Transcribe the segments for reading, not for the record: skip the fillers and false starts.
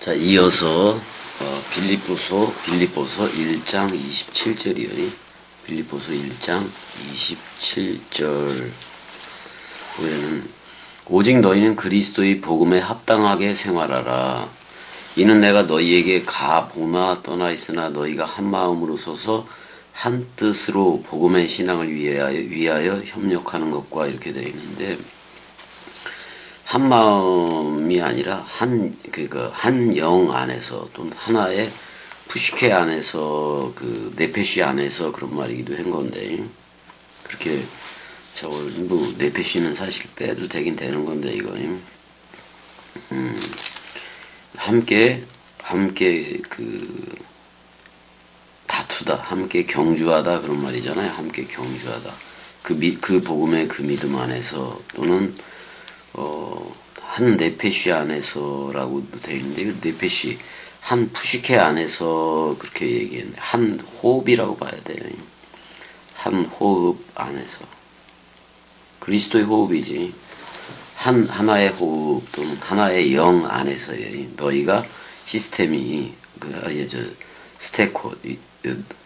자, 이어서 빌립보서 1장 27절이요. 빌립보서 1장 27절 보면은 오직 너희는 그리스도의 복음에 합당하게 생활하라. 이는 내가 너희에게 가보나 떠나 있으나 너희가 한 마음으로 서서 한 뜻으로 복음의 신앙을 위하여 협력하는 것과 이렇게 되어 있는데, 한 마음이 아니라 한 영 안에서 또는 하나의 푸시케 안에서 네페시 안에서 그런 말이기도 한 건데, 그렇게 저걸 뭐 네페시는 사실 빼도 되긴 되는 건데 이거 함께 다투다, 함께 경주하다 그런 말이잖아요. 함께 경주하다. 그 복음의 그 믿음 안에서 또는 한 네페시 안에서라고 되어 있는데, 그 네페시 한 푸시케 안에서 그렇게 얘기했네. 한 호흡이라고 봐야 돼요. 한 호흡 안에서. 그리스도의 호흡이지. 하나의 호흡 또는 하나의 영 안에서의 너희가 시스템이 스테코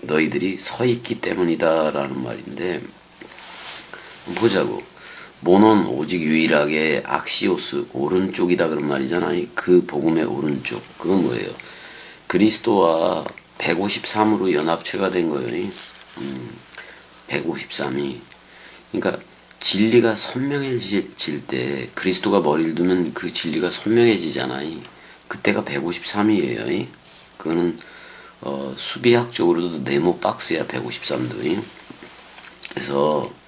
너희들이 서 있기 때문이다라는 말인데, 보자고. 모논 오직 유일하게 악시오스 오른쪽이다 그런 말이잖아요. 그 복음의 오른쪽. 그건 뭐예요? 그리스도와 153으로 연합체가 된 거예요. 153이. 그러니까 진리가 선명해질 때 그리스도가 머리를 두면 그 진리가 선명해지잖아요. 그때가 153이에요. 그거는 수비학적으로도 네모 박스야, 153도. 그래서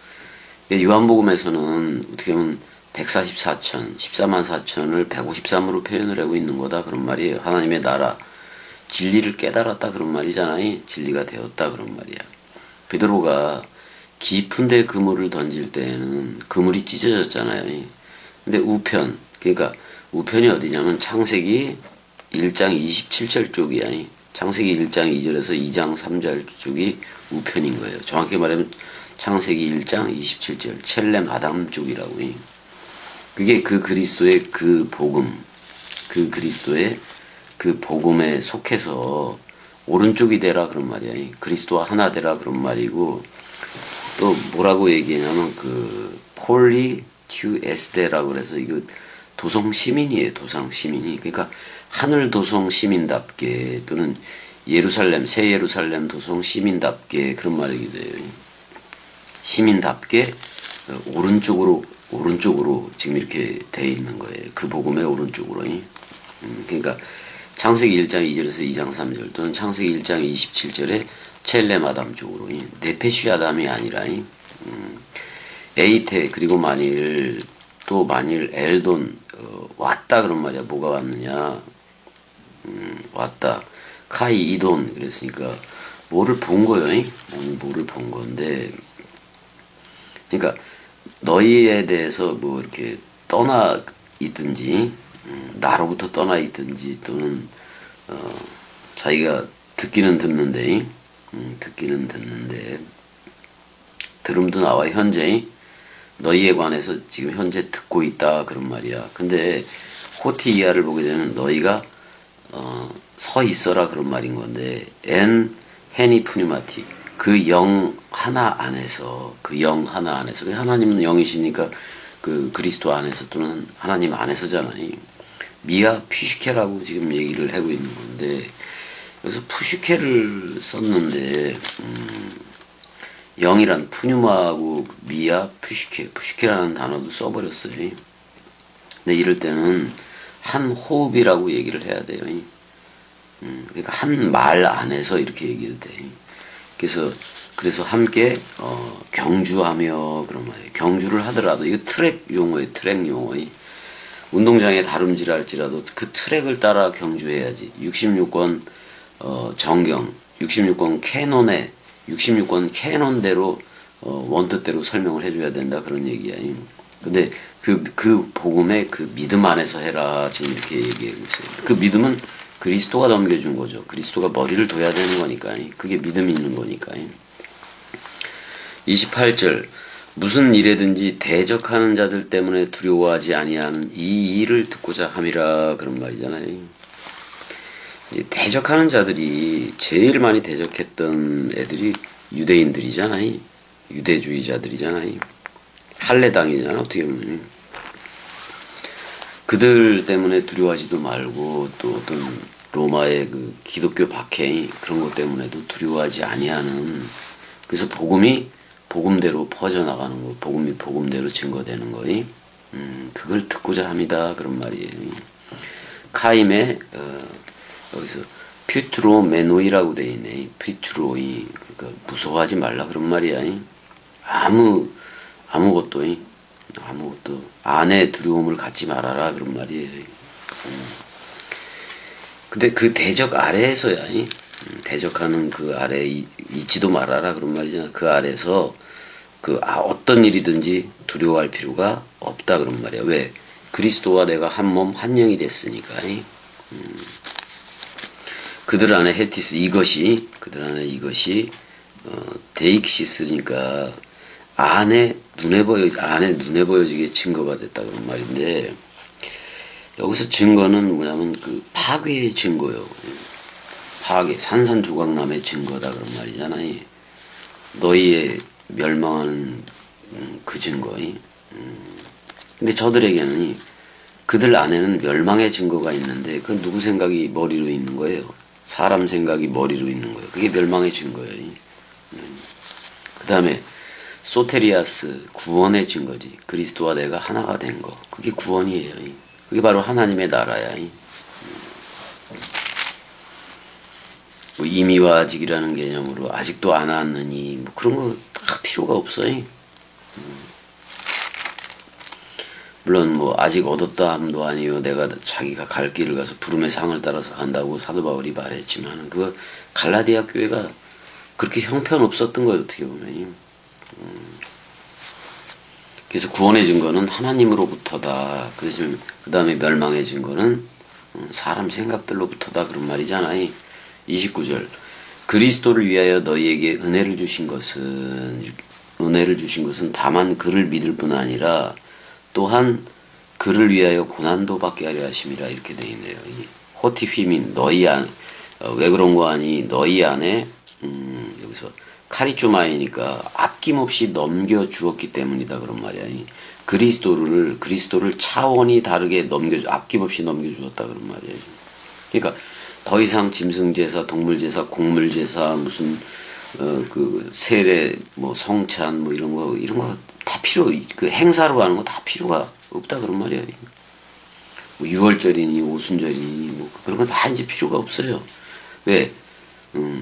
요한복음에서는 어떻게 보면 144천, 14만 4천을 153으로 표현을 하고 있는 거다 그런 말이에요. 하나님의 나라, 진리를 깨달았다 그런 말이잖아요. 진리가 되었다 그런 말이야. 베드로가 깊은 데 그물을 던질 때에는 그물이 찢어졌잖아요. 근데 우편, 그러니까 우편이 어디냐면 창세기 1장 27절 쪽이야. 창세기 1장 2절에서 2장 3절 쪽이 우편인 거예요. 정확히 말하면 창세기 1장 27절 첼렘 아담 쪽이라고. 그게 그 그리스도의 그 복음, 그 그리스도의 그 복음에 속해서 오른쪽이 되라 그런 말이야. 그리스도와 하나 되라 그런 말이고, 또 뭐라고 얘기하냐면 폴리튜에스데라고 그래서 이거 도성 시민이에요. 도성 시민이. 그러니까 하늘 도성 시민답게 또는 예루살렘 새 예루살렘 도성 시민답게 그런 말이기도 해요. 시민답게 오른쪽으로 지금 이렇게 돼 있는 거예요. 그 복음의 오른쪽으로. 그러니까 창세기 1장 2절에서 2장 3절 또는 창세기 1장 27절에 첼렘 아담 쪽으로. 네페시 아담이 아니라 에이테. 그리고 만일 엘돈 왔다 그런 말이야. 뭐가 왔느냐? 왔다. 카이 이돈. 그랬으니까 뭐를 본 거예요. 뭐를 본 건데, 그러니까 너희에 대해서 뭐 이렇게 떠나 있든지 나로부터 떠나 있든지 또는 자기가 듣기는 듣는데 들음도 나와. 현재 너희에 관해서 지금 현재 듣고 있다 그런 말이야. 근데 호티 이하를 보게 되면 너희가 서 있어라 그런 말인 건데, 엔 헤니 푸니마티, 그 영 하나 안에서, 하나님은 영이시니까 그 그리스도 안에서 또는 하나님 안에서잖아요. 미아 푸시케라고 지금 얘기를 하고 있는 건데, 그래서 푸시케를 썼는데 영이란 푸뉴마하고 미아 푸시케라는 단어도 써버렸어요. 근데 이럴 때는 한 호흡이라고 얘기를 해야 돼요. 그러니까 한 말 안에서 이렇게 얘기해도 돼. 그래서 함께 경주하며 그런 말이에요. 경주를 하더라도 이거 트랙 용어예요. 운동장에 다름질할지라도 그 트랙을 따라 경주해야지. 66권 정경, 66권 캐논대로 원뜻대로 설명을 해줘야 된다 그런 얘기야. 근데 그 복음의 그 믿음 안에서 해라 지금 이렇게 얘기하고 있어요. 그 믿음은 그리스도가 넘겨준 거죠. 그리스도가 머리를 둬야 되는 거니까. 그게 믿음이 있는 거니까. 28절 무슨 일에든지 대적하는 자들 때문에 두려워하지 아니하는 이 일을 듣고자 함이라 그런 말이잖아요. 이제 대적하는 자들이 제일 많이 대적했던 애들이 유대인들이잖아요. 유대주의자들이잖아요. 할례당이잖아, 어떻게 보면. 그들 때문에 두려워하지도 말고 또 어떤 로마의 그 기독교 박해 그런 것 때문에도 두려워하지 아니하는, 그래서 복음이 복음대로 퍼져나가는 거, 복음이 복음대로 증거되는 거니, 그걸 듣고자 합니다. 그런 말이에요. 카임의 여기서 퓨트로메노이라고 돼 있네. 퓨트로이, 그러니까 무서워하지 말라 그런 말이야. 아무것도 안에 두려움을 갖지 말아라 그런 말이에요. 근데 그 대적 아래에서야, 대적하는 그 아래에 있지도 말아라 그런 말이잖아. 그 아래에서 어떤 일이든지 두려워할 필요가 없다 그런 말이야. 왜? 그리스도와 내가 한 몸 한 영이 됐으니까. 그들 안에 헤티스, 그들 안에 이것이 데익시스니까 안에 눈에 보여지게 증거가 됐다 그런 말인데, 여기서 증거는 뭐냐면 그 파괴의 증거요. 파괴, 산산조각남의 증거다 그런 말이잖아요. 너희의 멸망하는 그 증거. 근데 저들에게는 그들 안에는 멸망의 증거가 있는데, 그건 누구 생각이 머리로 있는 거예요? 사람 생각이 머리로 있는 거예요. 그게 멸망의 증거예요. 그 다음에 소테리아스, 구원의 증거지. 그리스도와 내가 하나가 된 거. 그게 구원이에요. 그게 바로 하나님의 나라야. 뭐 임의와 아직이라는 개념으로 아직도 안 왔느니 뭐 그런 거 다 필요가 없어요. 물론 뭐 아직 얻었다 함도 아니요, 내가 자기가 갈 길을 가서 부름의 상을 따라서 간다고 사도 바울이 말했지만, 그거 갈라디아 교회가 그렇게 형편없었던 거예요, 어떻게 보면. 그래서 구원의 증거는 하나님으로부터다. 그 다음에 멸망의 증거는 사람 생각들로부터다 그런 말이잖아요. 29절, 그리스도를 위하여 너희에게 은혜를 주신 것은 다만 그를 믿을 뿐 아니라 또한 그를 위하여 고난도 받게 하려 하심이라, 이렇게 되어 있네요. 호티 휘민, 왜 그런 거 아니, 너희 안에 여기서 카리조마이니까 아낌없이 넘겨주었기 때문이다 그런 말이야. 그리스도를 차원이 다르게 아낌없이 넘겨주었다 그런 말이야. 그러니까 더 이상 짐승제사, 동물제사, 곡물제사, 무슨 그 세례, 뭐 성찬, 뭐 이런 거 다 그 행사로 하는 거 다 필요가 없다 그런 말이야. 뭐 6월절이니 오순절이니 뭐 그런 거 다 이제 필요가 없어요. 왜?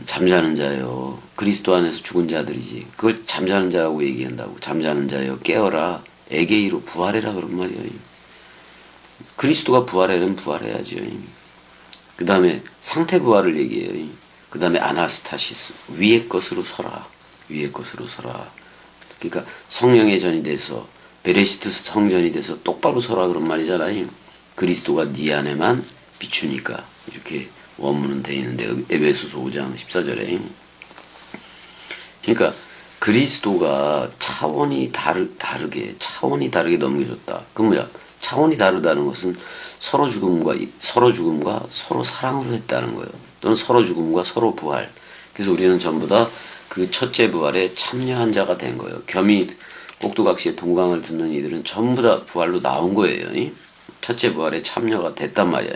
잠자는 자요. 그리스도 안에서 죽은 자들이지. 그걸 잠자는 자라고 얘기한다고. 잠자는 자요, 깨어라. 에게이로 부활해라 그런 말이야. 그리스도가 부활하려면 부활해야죠. 그 다음에 상태 부활을 얘기해요. 그 다음에 아나스타시스, 위의 것으로 서라. 위의 것으로 서라. 그러니까 성령의 전이 돼서, 베레시트 성전이 돼서 똑바로 서라 그런 말이잖아요. 그리스도가 네 안에만 비추니까, 이렇게 원문은 돼 있는데, 에베소서 5장 14절에. 그러니까 그리스도가 차원이 다르게 넘겨줬다. 그 뭐야? 차원이 다르다는 것은 서로 죽음과 서로 사랑으로 했다는 거예요. 또는 서로 죽음과 서로 부활. 그래서 우리는 전부 다 그 첫째 부활에 참여한 자가 된 거예요. 겸이 꼭두각시의 동강을 듣는 이들은 전부 다 부활로 나온 거예요. 첫째 부활에 참여가 됐단 말이야.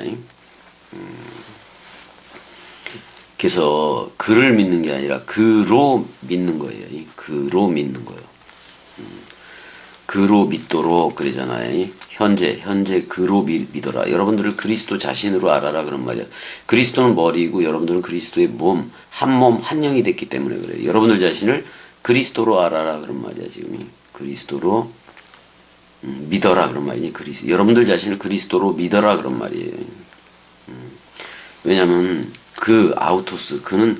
그래서 그를 믿는 게 아니라 그로 믿는 거예요. 그로 믿는 거예요. 그로 믿도록 그러잖아요. 현재 그로 믿어라. 여러분들을 그리스도 자신으로 알아라 그런 말이야. 그리스도는 머리이고 여러분들은 그리스도의 한 몸 한 영이 됐기 때문에 그래요. 여러분들 자신을 그리스도로 알아라 그런 말이야. 지금 그리스도로 믿어라 그런 말이니. 여러분들 자신을 그리스도로 믿어라 그런 말이에요. 왜냐면 그는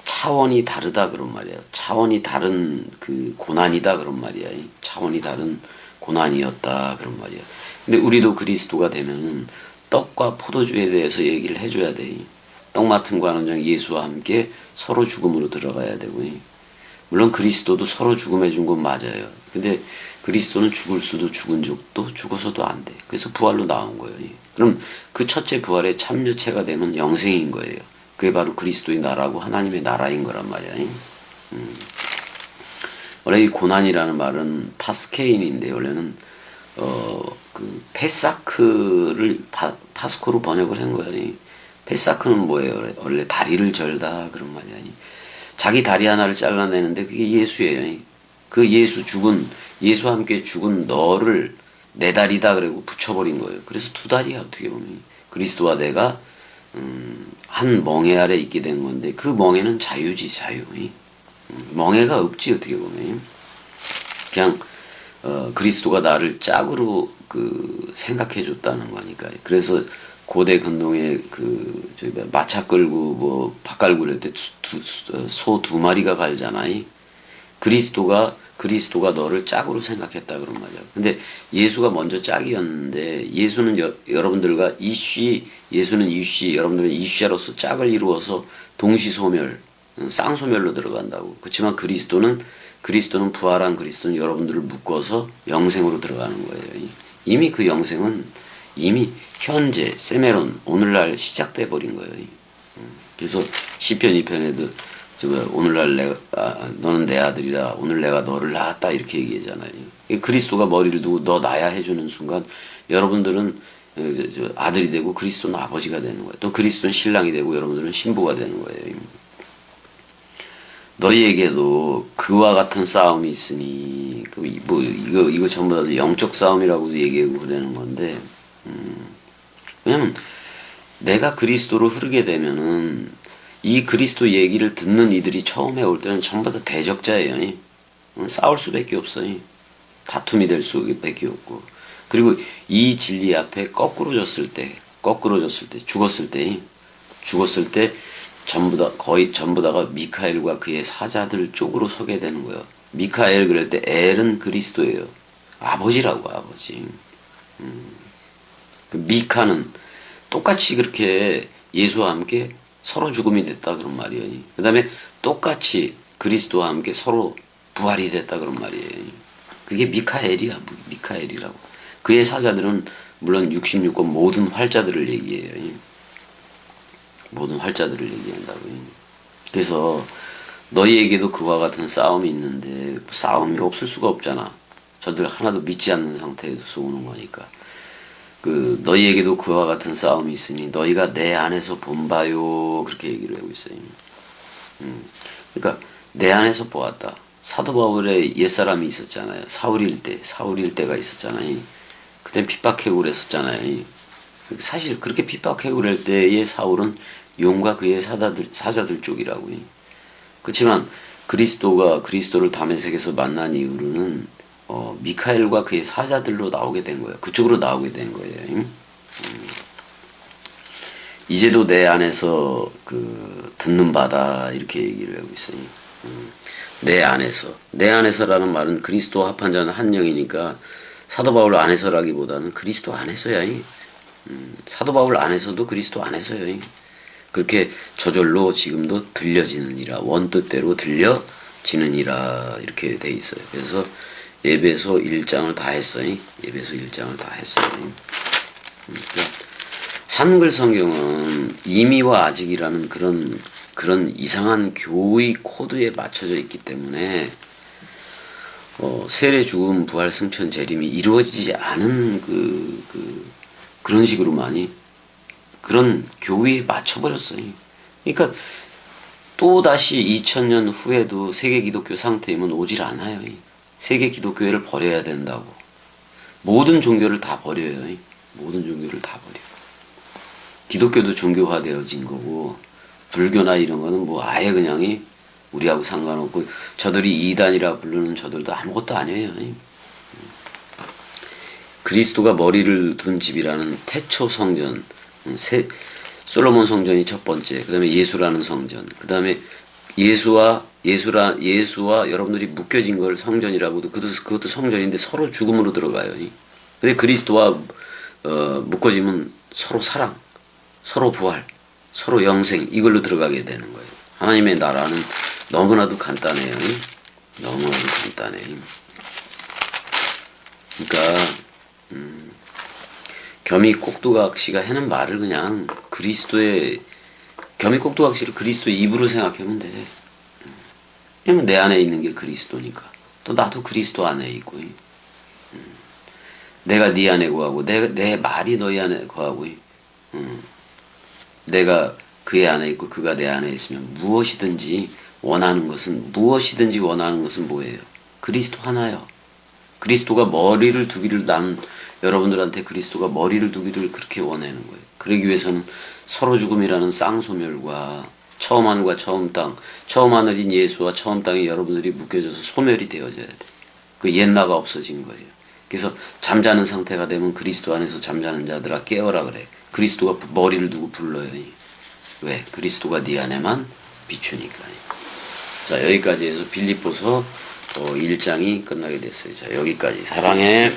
차원이 다르다 그런 말이야. 차원이 다른 그 고난이다 그런 말이야. 차원이 다른 고난이었다 그런 말이야. 근데 우리도 그리스도가 되면은 떡과 포도주에 대해서 얘기를 해줘야 돼. 떡 맡은 관원장 예수와 함께 서로 죽음으로 들어가야 되고, 물론 그리스도도 서로 죽음해 준 건 맞아요. 근데 그리스도는 죽을 수도 죽은 적도 죽어서도 안 돼. 그래서 부활로 나온 거예요. 그럼 그 첫째 부활의 참여체가 되면 영생인 거예요. 그게 바로 그리스도의 나라고 하나님의 나라인 거란 말이야. 원래 이 고난이라는 말은 파스케인인데 원래는 그 페사크를 파스코로 번역을 한 거예요. 페사크는 뭐예요? 원래 다리를 절다 그런 말이야. 자기 다리 하나를 잘라내는데 그게 예수예요. 그 예수와 함께 죽은 너를 내 다리다 그러고 붙여버린 거예요. 그래서 두 다리야 어떻게 보면. 그리스도와 내가 한 멍에 아래 있게 된 건데 그 멍에는 자유지 자유. 멍에가 없지 어떻게 보면. 그냥 그리스도가 나를 짝으로 생각해 줬다는 거니까. 그래서 고대 근동에 마차 끌고 뭐 밭갈고 그럴 때 소 두 마리가 갈잖아요. 그리스도가 너를 짝으로 생각했다 그런 말이야. 근데 예수가 먼저 짝이었는데 예수는 여러분들과 예수는 이쉬 여러분들은 이쉬로서 짝을 이루어서 동시소멸 쌍소멸로 들어간다고. 그렇지만 그리스도는 부활한 그리스도는 여러분들을 묶어서 영생으로 들어가는 거예요. 이미 그 영생은 이미 현재 세메론 오늘날 시작돼 버린 거예요. 그래서 시편 2편에도 오늘날 너는 내 아들이라 오늘 내가 너를 낳았다 이렇게 얘기하잖아요. 그리스도가 머리를 두고 너 나야 해주는 순간 여러분들은 아들이 되고 그리스도는 아버지가 되는 거예요. 또 그리스도는 신랑이 되고 여러분들은 신부가 되는 거예요. 너희에게도 그와 같은 싸움이 있으니 뭐 이거 전부 다 영적 싸움이라고도 얘기하고 그러는 건데 왜냐면 내가 그리스도로 흐르게 되면은 이 그리스도 얘기를 듣는 이들이 처음에 올 때는 전부 다 대적자예요. 싸울 수밖에 없어요. 다툼이 될 수밖에 없고. 그리고 이 진리 앞에 거꾸로졌을 때 죽었을 때 거의 전부 다가 미카엘과 그의 사자들 쪽으로 서게 되는 거예요. 미카엘 그럴 때 엘은 그리스도예요. 아버지라고 아버지. 그 미카는 똑같이 그렇게 예수와 함께 서로 죽음이 됐다 그런 말이에요. 그 다음에 똑같이 그리스도와 함께 서로 부활이 됐다 그런 말이에요. 그게 미카엘이라고. 그의 사자들은 물론 66권 모든 활자들을 얘기해요. 모든 활자들을 얘기한다고요. 그래서 너희에게도 그와 같은 싸움이 있는데 싸움이 없을 수가 없잖아. 저들 하나도 믿지 않는 상태에서 오는 거니까. 너희에게도 그와 같은 싸움이 있으니 너희가 내 안에서 본바요 그렇게 얘기를 하고 있어요. 그러니까 내 안에서 보았다. 사도 바울의 옛사람이 있었잖아요. 사울일 때가 있었잖아요. 그땐 핍박해고 그랬었잖아요. 사실 그렇게 핍박해고 그럴 때의 사울은 용과 그의 사자들 쪽이라고요. 그렇지만 그리스도를 다메섹에서 만난 이후로는 미카엘과 그의 사자들로 나오게 된 거예요. 그쪽으로 나오게 된 거예요. 이제도 내 안에서 듣는 바다 이렇게 얘기를 하고 있어요. 내 안에서라는 말은 그리스도와 합한 자는 한 영이니까 사도 바울 안에서라기보다는 그리스도 안에서야. 사도 바울 안에서도 그리스도 안에서요. 그렇게 저절로 지금도 들려지느니라 원뜻대로 들려지느니라 이렇게 돼 있어요. 그래서 에베소 1장을 다 했어요. 에베소 1장을 다 했어요. 그러니까 한글 성경은 이미와 아직이라는 그런 이상한 교의 코드에 맞춰져 있기 때문에 세례 죽음 부활 승천 재림이 이루어지지 않은 그런 식으로 많이 그런 교회에 맞춰버렸어요. 그러니까 또다시 2000년 후에도 세계 기독교 상태이면 오질 않아요. 세계 기독교회를 버려야 된다고. 모든 종교를 다 버려요. 모든 종교를 다 버려. 기독교도 종교화되어진 거고 불교나 이런 거는 뭐 아예 그냥 우리하고 상관없고 저들이 이단이라 부르는 저들도 아무것도 아니에요. 그리스도가 머리를 둔 집이라는 태초 성전 솔로몬 성전이 첫 번째, 그 다음에 예수라는 성전, 그 다음에 예수와 여러분들이 묶여진 걸 성전이라고도 그것도 성전인데 서로 죽음으로 들어가요. 근데 그리스도와 묶어지면 서로 사랑, 서로 부활, 서로 영생 이걸로 들어가게 되는 거예요. 하나님의 나라는 너무나도 간단해요. 너무 간단해. 그러니까 겸이 꼭두각시가 하는 말을 그냥 그리스도의 겸이 꼭두각시를 그리스도의 입으로 생각하면 돼. 왜냐면 내 안에 있는 게 그리스도니까. 또 나도 그리스도 안에 있고. 내가 네 안에 거하고 내 말이 너희 안에 거하고. 내가 그의 안에 있고 그가 내 안에 있으면 무엇이든지 원하는 것은 뭐예요? 그리스도 하나요. 그리스도가 머리를 두기를 난 여러분들한테 그리스도가 머리를 두기를 그렇게 원하는 거예요. 그러기 위해서는 서로 죽음이라는 쌍소멸과 처음 하늘과 처음 땅, 처음 하늘인 예수와 처음 땅이 여러분들이 묶여져서 소멸이 되어져야 돼. 그 옛나가 없어진 거예요. 그래서 잠자는 상태가 되면 그리스도 안에서 잠자는 자들아 깨어라 그래. 그리스도가 머리를 두고 불러요. 왜? 그리스도가 네 안에만 비추니까요. 자, 여기까지 해서 빌립보서 1장이 끝나게 됐어요. 자, 여기까지. 사랑해.